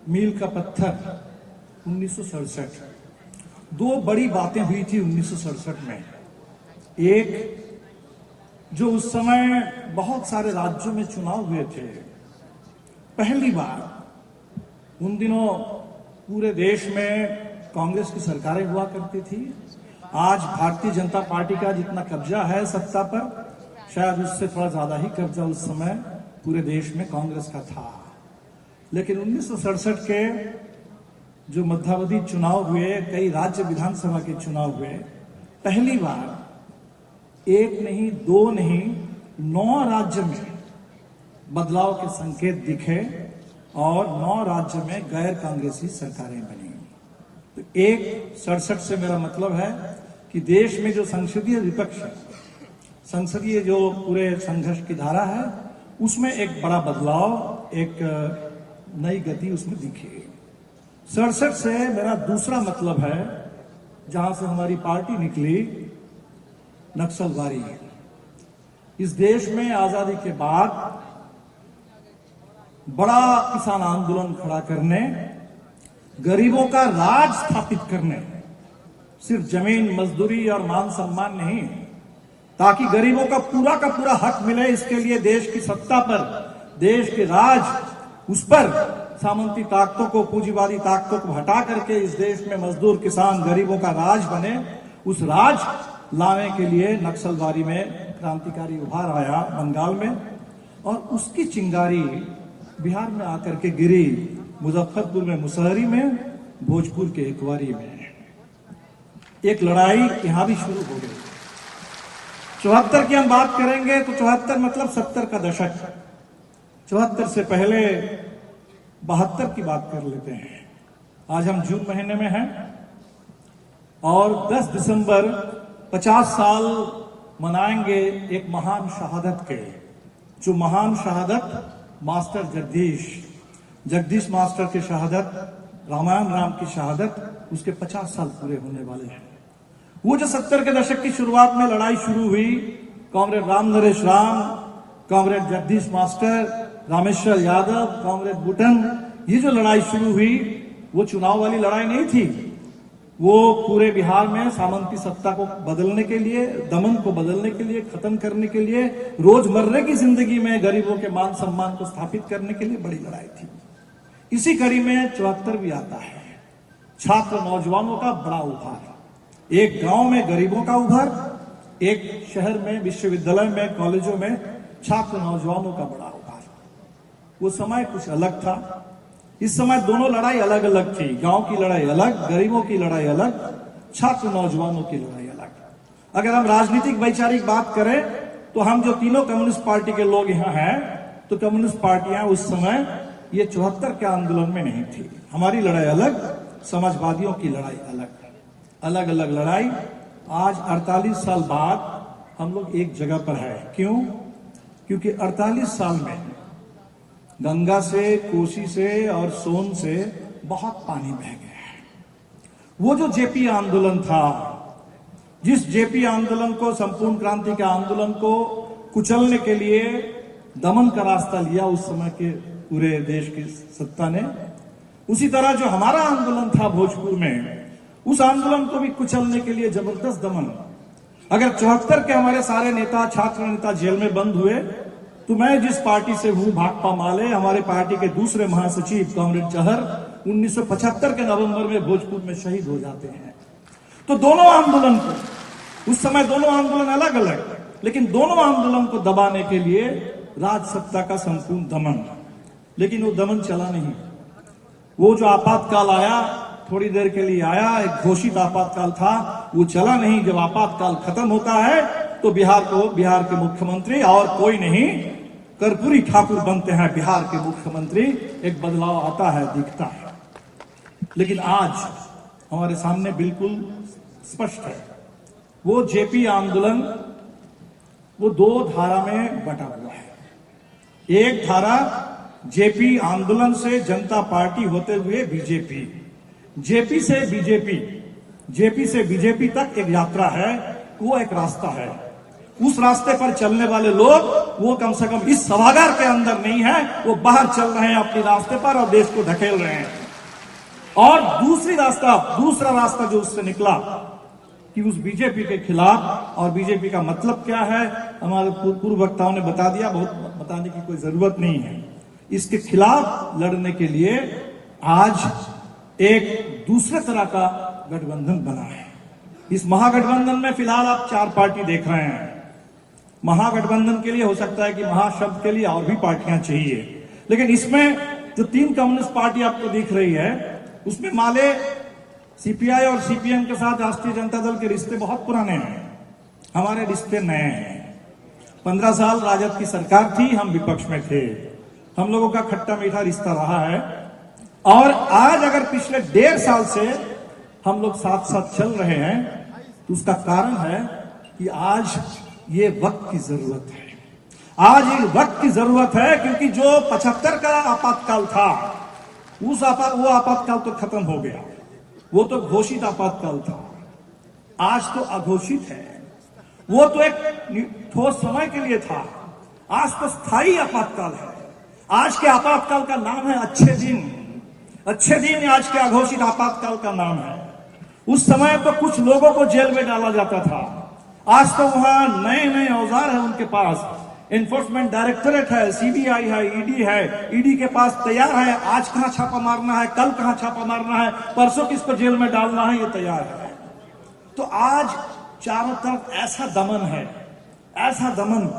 मील का पत्थर 1967। दो बड़ी बातें हुई थी 1967 में। एक, जो उस समय बहुत सारे राज्यों में चुनाव हुए थे, पहली बार उन दिनों पूरे देश में कांग्रेस की सरकारें हुआ करती थी। आज भारतीय जनता पार्टी का जितना कब्जा है सत्ता पर, शायद उससे थोड़ा ज्यादा ही कब्जा उस समय पूरे देश में कांग्रेस का था। लेकिन 1967 के जो मध्यावधि चुनाव हुए, कई राज्य विधानसभा के चुनाव हुए, पहली बार एक नहीं, दो नहीं, 9 राज्य में बदलाव के संकेत दिखे और 9 राज्य में गैर कांग्रेसी सरकारें बनी। तो 67 से मेरा मतलब है कि देश में जो संसदीय विपक्ष है, संसदीय जो पूरे संघर्ष की धारा है, उसमें एक बड़ा बदलाव, एक नई गति उसमें दिखी। 67 से मेरा दूसरा मतलब है, जहां से हमारी पार्टी निकली, नक्सलवादी। इस देश में आजादी के बाद बड़ा किसान आंदोलन खड़ा करने, गरीबों का राज स्थापित करने, सिर्फ जमीन, मजदूरी और मान सम्मान नहीं, ताकि गरीबों का पूरा हक मिले, इसके लिए देश की सत्ता पर, देश के राज, उस पर सामंती ताकतों को, पूंजीवादी ताकतों को हटा करके इस देश में मजदूर, किसान, गरीबों का राज बने। उस राज लाने के लिए नक्सलवादी में क्रांतिकारी उभार आया बंगाल में, और उसकी चिंगारी बिहार में आकर के गिरी, मुजफ्फरपुर में मुसहरी में, भोजपुर के इकवारी में। एक लड़ाई यहां भी शुरू हो गई। 74 की हम बात करेंगे तो 74 मतलब 70 का दशक। 74 से पहले 72 की बात कर लेते हैं। आज हम जून महीने में हैं और 10 दिसंबर 50 साल मनाएंगे एक महान शहादत के, जो महान शहादत मास्टर जगदीश मास्टर की शहादत, रामायण राम की शहादत, उसके 50 साल पूरे होने वाले हैं। वो जो 70 के दशक की शुरुआत में लड़ाई शुरू हुई, कांग्रेस राम नरेश राम, कांग्रेस जगदीश मास्टर, रामेश्वर यादव, कांग्रेस बुटन, ये जो लड़ाई शुरू हुई, वो चुनाव वाली लड़ाई नहीं थी। वो पूरे बिहार में सामंती सत्ता को बदलने के लिए, दमन को बदलने के लिए, खत्म करने के लिए, रोजमर्रे की जिंदगी में गरीबों के मान सम्मान को स्थापित करने के लिए बड़ी लड़ाई थी। इसी कड़ी में 74 भी आता है। छात्र नौजवानों का बड़ा उभार, एक गांव में गरीबों का उभार, एक शहर में, विश्वविद्यालय में, कॉलेजों में छात्र नौजवानों का बड़ा उभार। वो समय कुछ अलग था। इस समय दोनों लड़ाई अलग अलग थी। गांव की लड़ाई अलग, गरीबों की लड़ाई अलग, छात्र नौजवानों की लड़ाई अलग। अगर हम राजनीतिक वैचारिक बात करें तो हम जो तीनों कम्युनिस्ट पार्टी के लोग यहां हैं, तो कम्युनिस्ट पार्टियां उस समय ये 74 के आंदोलन में नहीं थी। हमारी लड़ाई अलग, समाजवादियों की लड़ाई अलग, अलग अलग लड़ाई। आज 48 साल बाद हम लोग एक जगह पर है। क्यों? क्योंकि 48 साल में गंगा से, कोसी से और सोन से बहुत पानी बह गया है। वो जो जेपी आंदोलन था, जिस जेपी आंदोलन को, संपूर्ण क्रांति के आंदोलन को कुचलने के लिए दमन का रास्ता लिया उस समय के पूरे देश की सत्ता ने, उसी तरह जो हमारा आंदोलन था भोजपुर में, उस आंदोलन को भी कुचलने के लिए जबरदस्त दमन। अगर 74 के हमारे सारे नेता, छात्र नेता जेल में बंद हुए, तो मैं जिस पार्टी से हूं, भाकपा माले, हमारे पार्टी के दूसरे महासचिव कॉमरेड चहर 1975 के नवंबर में भोजपुर में शहीद हो जाते हैं। तो दोनों आंदोलन को, उस समय दोनों आंदोलन अलग अलग, लेकिन दोनों आंदोलन को दबाने के लिए राज सत्ता का संपूर्ण दमन। लेकिन वो दमन चला नहीं। वो जो आपातकाल आया, थोड़ी देर के लिए आया, एक घोषित आपातकाल था, वो चला नहीं। जब आपातकाल खत्म होता है तो बिहार के मुख्यमंत्री और कोई नहीं, कर्पूरी ठाकुर बनते हैं बिहार के मुख्यमंत्री। एक बदलाव आता है, दिखता है। लेकिन आज हमारे सामने बिल्कुल स्पष्ट है, वो जेपी आंदोलन वो 2 धारा में बटा हुआ है। एक धारा जेपी आंदोलन से जनता पार्टी होते हुए बीजेपी, जेपी से बीजेपी, जेपी से बीजेपी तक एक यात्रा है, वो एक रास्ता है। उस रास्ते पर चलने वाले लोग वो कम से कम इस सभागार के अंदर नहीं है, वो बाहर चल रहे हैं अपने रास्ते पर और देश को ढकेल रहे हैं। और दूसरा रास्ता जो उससे निकला कि उस बीजेपी के खिलाफ, और बीजेपी का मतलब क्या है हमारे पूर्व वक्ताओं ने बता दिया, बहुत बताने की कोई जरूरत नहीं है। इसके खिलाफ लड़ने के लिए आज एक दूसरे तरह का गठबंधन बना है। इस महागठबंधन में फिलहाल आप 4 पार्टी देख रहे हैं। महागठबंधन के लिए हो सकता है कि महाशब्द के लिए और भी पार्टियां चाहिए, लेकिन इसमें जो 3 कम्युनिस्ट पार्टी आपको दिख रही है, उसमें माले सीपीआई और सीपीएम के साथ राष्ट्रीय जनता दल के रिश्ते बहुत पुराने हैं, हमारे रिश्ते नए हैं। 15 साल राजद की सरकार थी, हम विपक्ष में थे, हम लोगों का खट्टा मीठा रिश्ता रहा है। और आज अगर पिछले 1.5 साल से हम लोग साथ साथ चल रहे हैं, तो उसका कारण है कि आज ये वक्त की जरूरत है। आज ये वक्त की जरूरत है, क्योंकि जो 75 का आपातकाल था, वो आपातकाल तो खत्म हो गया, वो तो घोषित आपातकाल था। आज तो अघोषित है, वो तो एक ठोस समय के लिए था, आज तो स्थायी आपातकाल है। आज के आपातकाल का नाम है अच्छे दिन। अच्छे दिन आज के अघोषित आपातकाल का नाम है। उस समय तो कुछ लोगों को जेल में डाला जाता था, आज तो वहां नए नए औजार है उनके पास। एनफोर्समेंट डायरेक्टरेट है, सीबीआई है, ईडी है, ईडी के पास तैयार है, आज कहां छापा मारना है, कल कहां छापा मारना है, परसों किसको जेल में डालना है, ये तैयार है। तो आज चारों तरफ ऐसा दमन है, ऐसा दमन।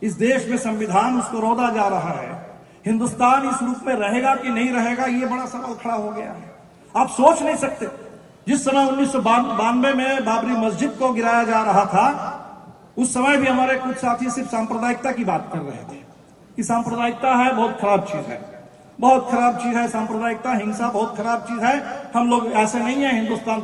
इस देश में संविधान उसको रौंदा जा रहा है। हिंदुस्तान इस रूप में रहेगा कि नहीं रहेगा, ये बड़ा सवाल खड़ा हो गया है। आप सोच नहीं सकते, जिस समय 1992 में बाबरी मस्जिद को गिराया जा रहा था, उस समय भी हमारे कुछ साथी सिर्फ सांप्रदायिकता की बात कर रहे थे कि सांप्रदायिकता है बहुत खराब चीज है, बहुत खराब चीज है सांप्रदायिकता, हिंसा बहुत खराब चीज है। हम लोग ऐसे नहीं है, हिंदुस्तान